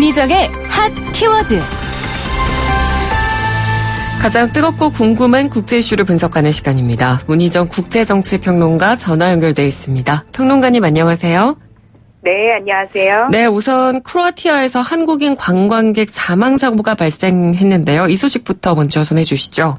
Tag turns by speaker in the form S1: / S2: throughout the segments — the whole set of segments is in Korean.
S1: 문희정의 핫 키워드. 가장 뜨겁고 궁금한 국제 이슈를 분석하는 시간입니다. 문희정 국제정치평론가 전화 연결돼 있습니다. 평론가님 안녕하세요.
S2: 네, 안녕하세요.
S1: 네, 우선 크로아티아에서 한국인 관광객 사망사고가 발생했는데요. 이 소식부터 먼저 전해주시죠.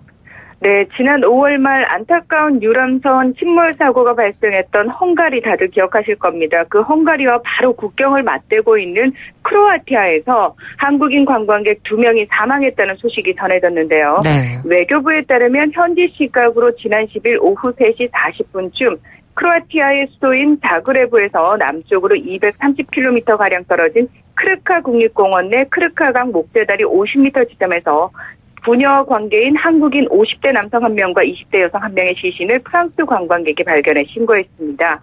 S2: 네, 지난 5월 말 안타까운 유람선 침몰 사고가 발생했던 헝가리 다들 기억하실 겁니다. 그 헝가리와 바로 국경을 맞대고 있는 크로아티아에서 한국인 관광객 2명이 사망했다는 소식이 전해졌는데요. 네. 외교부에 따르면 현지 시각으로 지난 10일 오후 3시 40분쯤 크로아티아의 수도인 자그레브에서 남쪽으로 230km가량 떨어진 크르카 국립공원 내 크르카강 목재다리 50m 지점에서 부녀 관계인 한국인 50대 남성 1명과 20대 여성 1명의 시신을 프랑스 관광객이 발견해 신고했습니다.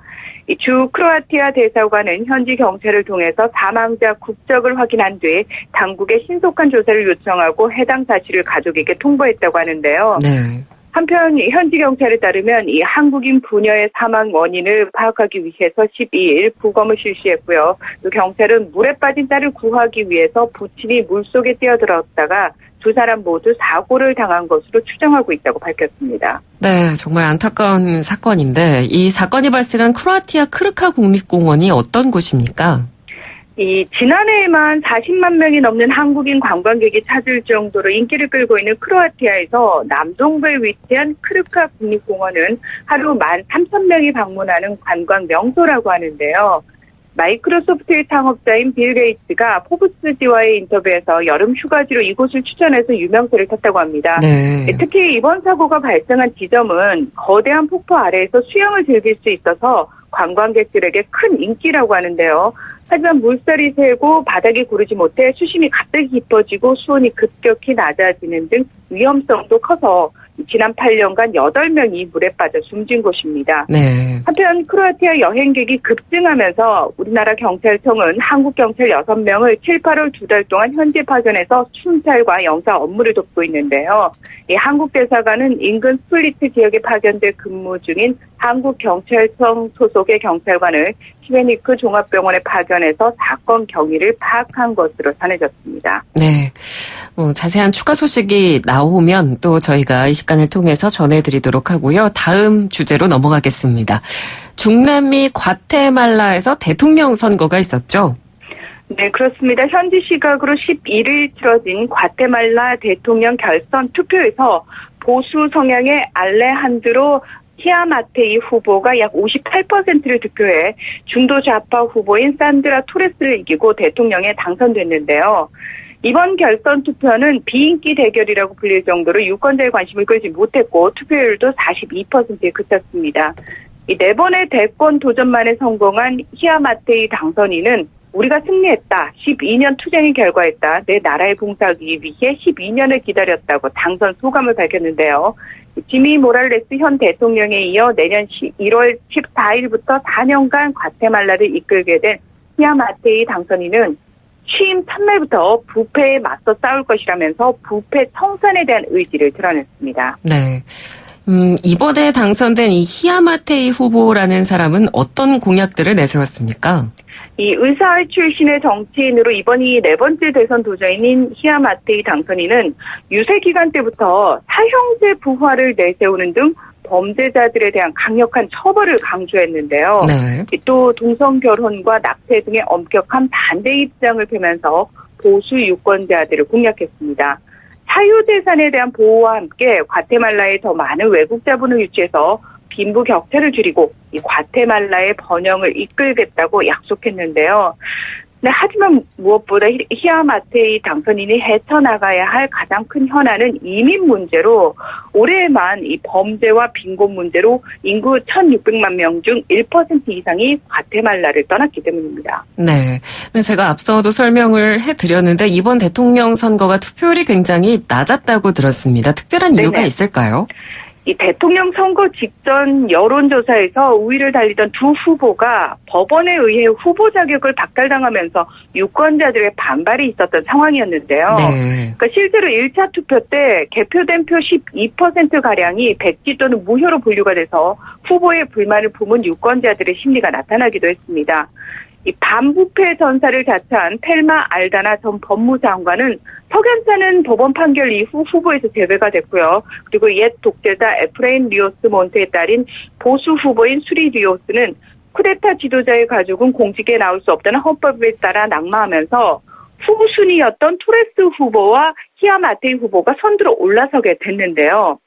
S2: 주 크로아티아 대사관은 현지 경찰을 통해서 사망자 국적을 확인한 뒤 당국에 신속한 조사를 요청하고 해당 사실을 가족에게 통보했다고 하는데요. 네. 한편 현지 경찰에 따르면 이 한국인 부녀의 사망 원인을 파악하기 위해서 12일 부검을 실시했고요. 또 경찰은 물에 빠진 딸을 구하기 위해서 부친이 물속에 뛰어들었다가 두 사람 모두 사고를 당한 것으로 추정하고 있다고 밝혔습니다.
S1: 네, 정말 안타까운 사건인데 이 사건이 발생한 크로아티아 크르카 국립공원이 어떤 곳입니까?
S2: 지난해에만 40만 명이 넘는 한국인 관광객이 찾을 정도로 인기를 끌고 있는 크로아티아에서 남동부에 위치한 크르카 국립공원은 하루 13,000명이 방문하는 관광 명소라고 하는데요. 마이크로소프트의 창업자인 빌 게이츠가 포브스지와의 인터뷰에서 여름 휴가지로 이곳을 추천해서 유명세를 탔다고 합니다. 네. 특히 이번 사고가 발생한 지점은 거대한 폭포 아래에서 수영을 즐길 수 있어서 관광객들에게 큰 인기라고 하는데요. 하지만 물살이 세고 바닥이 고르지 못해 수심이 갑자기 깊어지고 수온이 급격히 낮아지는 등 위험성도 커서 지난 8년간 8명이 물에 빠져 숨진 곳입니다. 네. 한편 크로아티아 여행객이 급증하면서 우리나라 경찰청은 한국 경찰 6명을 7, 8월 2달 동안 현지 파견해서 순찰과 영사 업무를 돕고 있는데요. 이 한국 대사관은 인근 스플리트 지역에 파견돼 근무 중인 한국 경찰청 소속의 경찰관을 시베니크 종합병원에 파견해서 사건 경위를 파악한 것으로 전해졌습니다.
S1: 네. 자세한 추가 소식이 나오면 또 저희가 이 시간을 통해서 전해드리도록 하고요. 다음 주제로 넘어가겠습니다. 중남미 과테말라에서 대통령 선거가 있었죠?
S2: 네, 그렇습니다. 현지 시각으로 11일 치러진 과테말라 대통령 결선 투표에서 보수 성향의 알레한드로 히아마테이 후보가 약 58%를 득표해 중도 좌파 후보인 산드라 토레스를 이기고 대통령에 당선됐는데요. 이번 결선 투표는 비인기 대결이라고 불릴 정도로 유권자의 관심을 끌지 못했고 투표율도 42%에 그쳤습니다. 이 4번의 대권 도전만에 성공한 히아마테이 당선인은 우리가 승리했다. 12년 투쟁의 결과였다. 내 나라에 봉사하기 위해 12년을 기다렸다고 당선 소감을 밝혔는데요. 지미 모랄레스 현 대통령에 이어 내년 1월 14일부터 4년간 과테말라를 이끌게 된 히아마테이 당선인은 취임 첫날부터 부패에 맞서 싸울 것이라면서 부패 청산에 대한 의지를 드러냈습니다.
S1: 네. 이번에 당선된 이 히아마테이 후보라는 사람은 어떤 공약들을 내세웠습니까?
S2: 이 의사 출신의 정치인으로 이번이 4번째 대선 도전인 히아마테이 당선인은 유세 기간 때부터 사형제 부활을 내세우는 등 범죄자들에 대한 강력한 처벌을 강조했는데요. 네. 또 동성 결혼과 낙태 등의 엄격한 반대 입장을 펴면서 보수 유권자들을 공략했습니다. 사유재산에 대한 보호와 함께 과테말라에 더 많은 외국 자본을 유치해서 빈부 격차를 줄이고 이 과테말라의 번영을 이끌겠다고 약속했는데요. 네, 하지만 무엇보다 히아마테이 당선인이 헤쳐나가야 할 가장 큰 현안은 이민 문제로 올해만 이 범죄와 빈곤 문제로 인구 1,600만 명 중 1% 이상이 과테말라를 떠났기 때문입니다.
S1: 네, 제가 앞서도 설명을 해드렸는데 이번 대통령 선거가 투표율이 굉장히 낮았다고 들었습니다. 특별한 이유가 있을까요?
S2: 이 대통령 선거 직전 여론조사에서 우위를 달리던 두 후보가 법원에 의해 후보 자격을 박탈당하면서 유권자들의 반발이 있었던 상황이었는데요. 네. 그러니까 실제로 1차 투표 때 개표된 표 12%가량이 백지 또는 무효로 분류가 돼서 후보의 불만을 품은 유권자들의 심리가 나타나기도 했습니다. 이 반부패 전사를 자처한 텔마 알다나 전 법무장관은 석연찮은 법원 판결 이후 후보에서 제외가 됐고요. 그리고 옛 독재자 에프레임 리오스 몬테의 딸인 보수 후보인 수리 리오스는 쿠데타 지도자의 가족은 공직에 나올 수 없다는 헌법에 따라 낙마하면서 후순위였던 토레스 후보와 히아마테이 후보가 선두로 올라서게 됐는데요.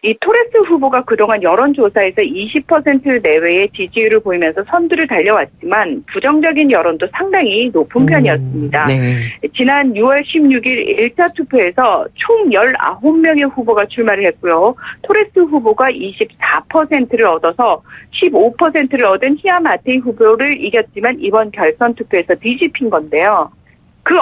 S2: 이 토레스 후보가 그동안 여론조사에서 20% 내외의 지지율을 보이면서 선두를 달려왔지만 부정적인 여론도 상당히 높은 편이었습니다.
S1: 네.
S2: 지난 6월 16일 1차 투표에서 총 19명의 후보가 출마를 했고요. 토레스 후보가 24%를 얻어서 15%를 얻은 히아마테이 후보를 이겼지만 이번 결선 투표에서 뒤집힌 건데요. 그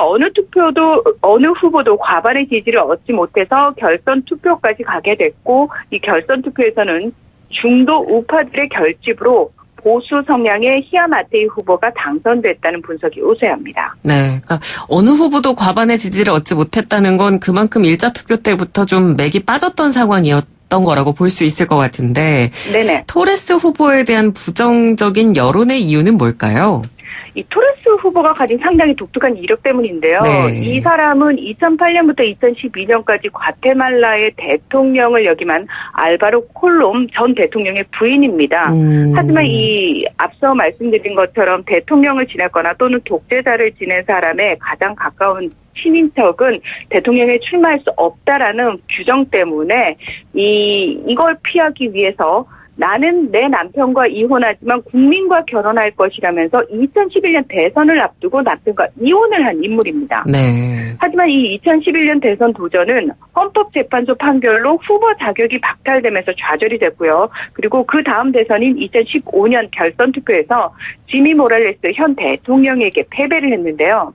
S2: 어느 후보도 과반의 지지를 얻지 못해서 결선 투표까지 가게 됐고, 이 결선 투표에서는 중도 우파들의 결집으로 보수 성향의 히아마테이 후보가 당선됐다는 분석이 우세합니다.
S1: 네. 그러니까 어느 후보도 과반의 지지를 얻지 못했다는 건 그만큼 1차 투표 때부터 좀 맥이 빠졌던 상황이었던 거라고 볼 수 있을 것 같은데.
S2: 네네.
S1: 토레스 후보에 대한 부정적인 여론의 이유는 뭘까요?
S2: 이 토레스 후보가 가진 상당히 독특한 이력 때문인데요.
S1: 네.
S2: 이 사람은 2008년부터 2012년까지 과테말라의 대통령을 역임한 알바로 콜롬 전 대통령의 부인입니다. 하지만 이 앞서 말씀드린 것처럼 대통령을 지냈거나 또는 독재자를 지낸 사람의 가장 가까운 친인척은 대통령에 출마할 수 없다라는 규정 때문에 이걸 피하기 위해서 나는 내 남편과 이혼하지만 국민과 결혼할 것이라면서 2011년 대선을 앞두고 남편과 이혼을 한 인물입니다. 네. 하지만 이 2011년 대선 도전은 헌법재판소 판결로 후보 자격이 박탈되면서 좌절이 됐고요. 그리고 그 다음 대선인 2015년 결선 투표에서 지미 모랄레스 현 대통령에게 패배를 했는데요.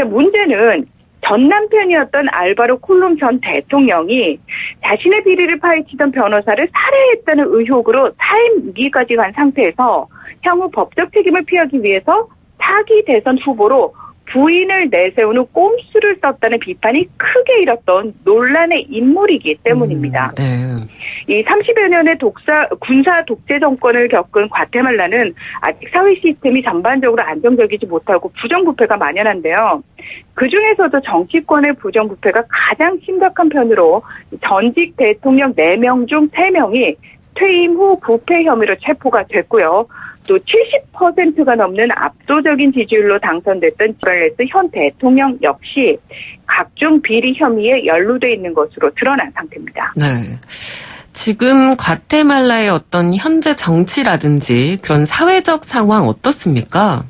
S2: 문제는 전 남편이었던 알바로 콜롬 전 대통령이 자신의 비리를 파헤치던 변호사를 살해했다는 의혹으로 사임 무기까지 간 상태에서 향후 법적 책임을 피하기 위해서 차기 대선 후보로 부인을 내세우는 꼼수를 썼다는 비판이 크게 일었던 논란의 인물이기 때문입니다.
S1: 네.
S2: 이 30여 년의 군사 독재 정권을 겪은 과테말라는 아직 사회 시스템이 전반적으로 안정적이지 못하고 부정부패가 만연한데요. 그중에서도 정치권의 부정부패가 가장 심각한 편으로 전직 대통령 4명 중 3명이 퇴임 후 부패 혐의로 체포가 됐고요. 또 70%가 넘는 압도적인 지지율로 당선됐던 모랄레스 현 대통령 역시 각종 비리 혐의에 연루돼 있는 것으로 드러난 상태입니다.
S1: 네. 지금 과테말라의 어떤 현재 정치라든지 그런 사회적 상황 어떻습니까?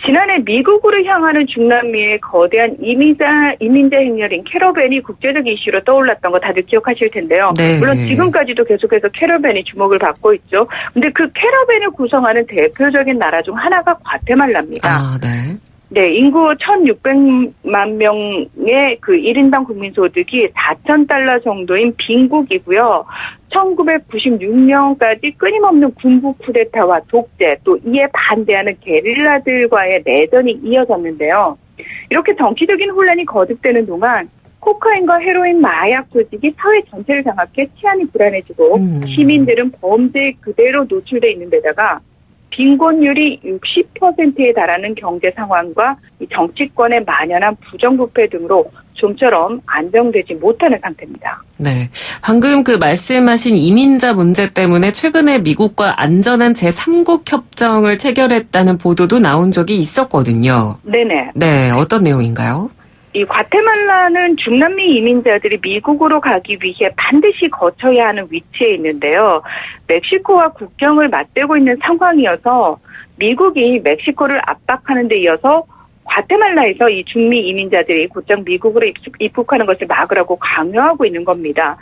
S2: 지난해 미국으로 향하는 중남미의 거대한 이민자 행렬인 캐러밴이 국제적 이슈로 떠올랐던 거 다들 기억하실 텐데요. 네. 물론 지금까지도 계속해서 캐러밴이 주목을 받고 있죠. 근데 그 캐러밴을 구성하는 대표적인 나라 중 하나가 과테말라입니다. 아, 네. 네, 인구 1,600만 명의 그 1인당 국민소득이 $4,000 정도인 빈국이고요. 1996년까지 끊임없는 군부 쿠데타와 독재, 또 이에 반대하는 게릴라들과의 내전이 이어졌는데요. 이렇게 정치적인 혼란이 거듭되는 동안 코카인과 헤로인, 마약 조직이 사회 전체를 장악해 치안이 불안해지고 시민들은 범죄에 그대로 노출돼 있는 데다가 빈곤율이 60%에 달하는 경제 상황과 정치권에 만연한 부정부패 등으로 좀처럼 안정되지 못하는 상태입니다.
S1: 네, 방금 그 말씀하신 이민자 문제 때문에 최근에 미국과 안전한 제3국 협정을 체결했다는 보도도 나온 적이 있었거든요.
S2: 네네.
S1: 네, 어떤 내용인가요?
S2: 이 과테말라는 중남미 이민자들이 미국으로 가기 위해 반드시 거쳐야 하는 위치에 있는데요. 멕시코와 국경을 맞대고 있는 상황이어서 미국이 멕시코를 압박하는 데 이어서 과테말라에서 이 중미 이민자들이 곧장 미국으로 입국하는 것을 막으라고 강요하고 있는 겁니다.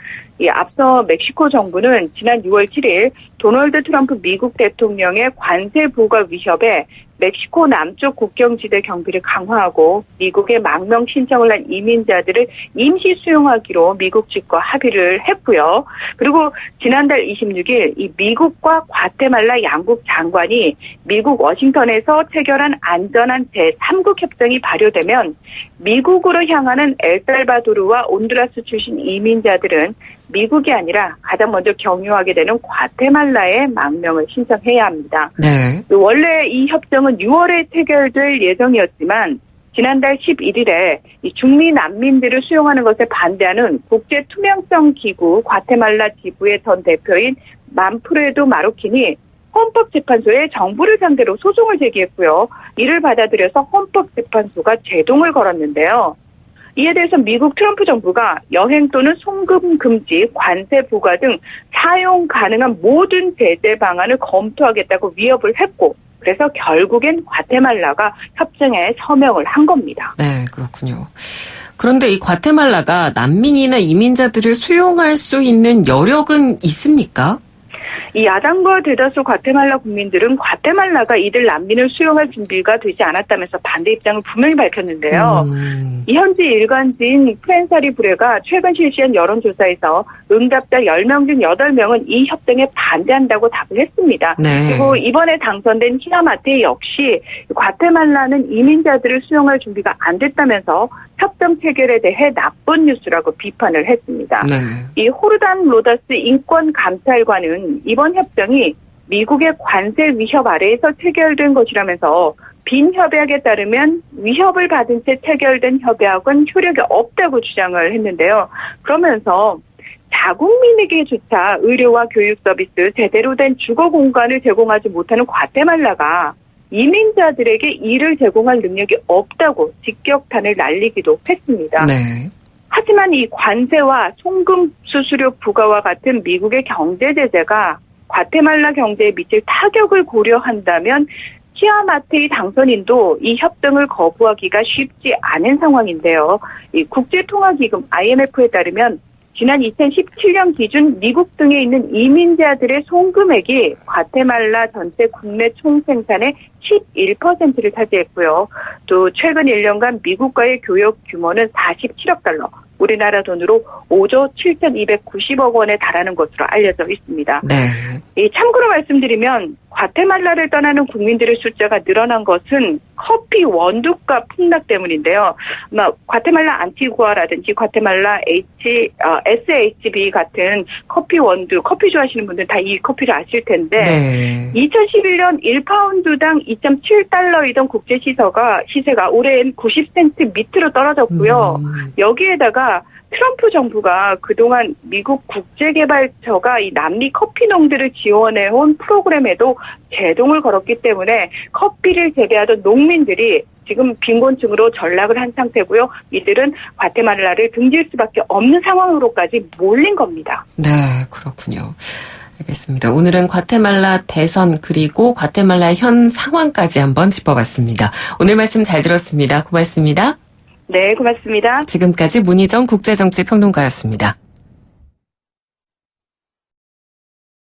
S2: 앞서 멕시코 정부는 지난 6월 7일 도널드 트럼프 미국 대통령의 관세 부과 위협에 멕시코 남쪽 국경지대 경비를 강화하고 미국에 망명 신청을 한 이민자들을 임시 수용하기로 미국 측과 합의를 했고요. 그리고 지난달 26일 이 미국과 과테말라 양국 장관이 미국 워싱턴에서 체결한 안전한 제3국 협정이 발효되면 미국으로 향하는 엘살바도르와 온두라스 출신 이민자들은 미국이 아니라 가장 먼저 경유하게 되는 과테말라에 망명을 신청해야 합니다.
S1: 네.
S2: 원래 이 협정은 6월에 체결될 예정이었지만 지난달 11일에 이 중미 난민들을 수용하는 것에 반대하는 국제투명성기구 과테말라 지부의 전 대표인 만프레도 마루킨이 헌법재판소에 정부를 상대로 소송을 제기했고요. 이를 받아들여서 헌법재판소가 제동을 걸었는데요. 이에 대해서 미국 트럼프 정부가 여행 또는 송금 금지, 관세 부과 등 사용 가능한 모든 제재 방안을 검토하겠다고 위협을 했고 그래서 결국엔 과테말라가 협정에 서명을 한 겁니다.
S1: 네, 그렇군요. 그런데 이 과테말라가 난민이나 이민자들을 수용할 수 있는 여력은 있습니까?
S2: 이 야당과 대다수 과테말라 국민들은 과테말라가 이들 난민을 수용할 준비가 되지 않았다면서 반대 입장을 분명히 밝혔는데요. 이 현지 일간지인 프렌사리 브레가 최근 실시한 여론조사에서 응답자 10명 중 8명은 이 협정에 반대한다고 답을 했습니다.
S1: 네.
S2: 그리고 이번에 당선된 히나마테 역시 과테말라는 이민자들을 수용할 준비가 안 됐다면서 협정 체결에 대해 나쁜 뉴스라고 비판을 했습니다.
S1: 네.
S2: 이 호르단 로다스 인권감찰관은 이번 협정이 미국의 관세 위협 아래에서 체결된 것이라면서 빈 협약에 따르면 위협을 받은 채 체결된 협약은 효력이 없다고 주장을 했는데요. 그러면서 자국민에게조차 의료와 교육 서비스, 제대로 된 주거 공간을 제공하지 못하는 과테말라가 이민자들에게 이를 제공할 능력이 없다고 직격탄을 날리기도 했습니다.
S1: 네.
S2: 하지만 이 관세와 송금 수수료 부과와 같은 미국의 경제 제재가 과테말라 경제에 미칠 타격을 고려한다면 히아마테이 당선인도 이 협정을 거부하기가 쉽지 않은 상황인데요. 이 국제통화기금 IMF에 따르면 지난 2017년 기준 미국 등에 있는 이민자들의 송금액이 과테말라 전체 국내 총생산의 11%를 차지했고요. 또 최근 1년간 미국과의 교역 규모는 47억 달러, 우리나라 돈으로 5조 7,290억 원에 달하는 것으로 알려져 있습니다.
S1: 네.
S2: 참고로 말씀드리면 과테말라를 떠나는 국민들의 숫자가 늘어난 것은 커피 원두값 폭락 때문인데요. 과테말라 안티구아라든지 과테말라 SHB 같은 커피 원두, 커피 좋아하시는 분들 다 이 커피를 아실 텐데
S1: 네.
S2: 2011년 1파운드당 2.7달러이던 국제 시세가 올해엔 90센트 밑으로 떨어졌고요. 여기에다가 트럼프 정부가 그동안 미국 국제개발처가 이 남미 커피농들을 지원해온 프로그램에도 제동을 걸었기 때문에 커피를 재배하던 농민들이 지금 빈곤층으로 전락을 한 상태고요. 이들은 과테말라를 등질 수밖에 없는 상황으로까지 몰린 겁니다.
S1: 네, 그렇군요. 알겠습니다. 오늘은 과테말라 대선 그리고 과테말라 현 상황까지 한번 짚어봤습니다. 오늘 말씀 잘 들었습니다. 고맙습니다.
S2: 네, 고맙습니다.
S1: 지금까지 문희정 국제정치평론가였습니다.